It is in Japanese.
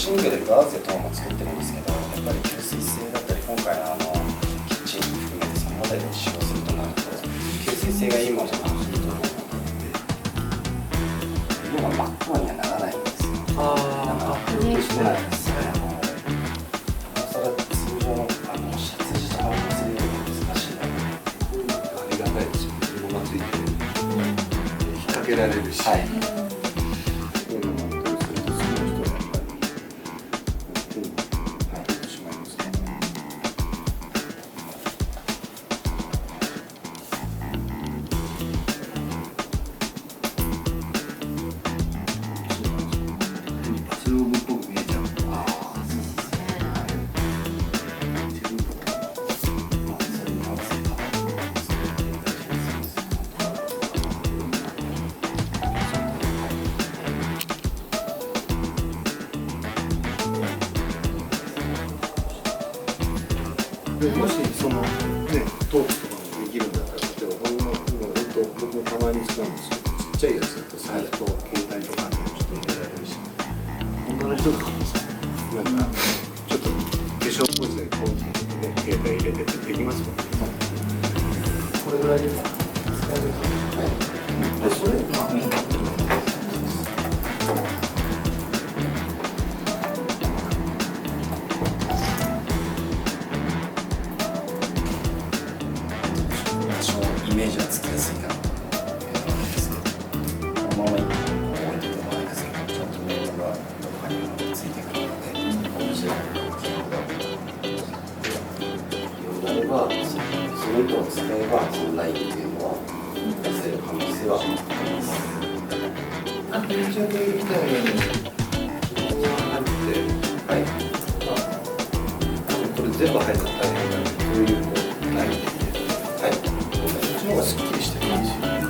シングルガーゼ等も作ってるんですけど、やっぱり吸水性だったり、今回のキッチン含めてそのモデルに使用するとなると吸水性がいいものがいいと思うので、色が真っ黒にはならないんですよ。だから黒くしてないんですよね。それは通常のシャツ地とかにするよりも難しいなと。ありがたいですよ。色がついて引っ掛けられるし。はい。もしそのねトークとかもできるんだったら、例えば僕もたまに使うんですけど、ちっちゃいやつだと財布と携帯とかにちょっと入れられるし、女の人とかもさ、なんかちょっと化粧ポーズでポンってね携帯入れててできますもんね。これぐらいですか？使えるかな。はい。それイメージはつきやすいかなというのなんですけど、このまま置いててもあれですけど、ちゃんとメールがどこかについてくるので、面白いなれば、その糸を使えば、そのラインっていうのは出せる可能性はあります。一応できたようにここが入って、はい。多分これ全部入るの大変なんで、こういうラインで。はい、こっちの方がすっきりしてるんですよね。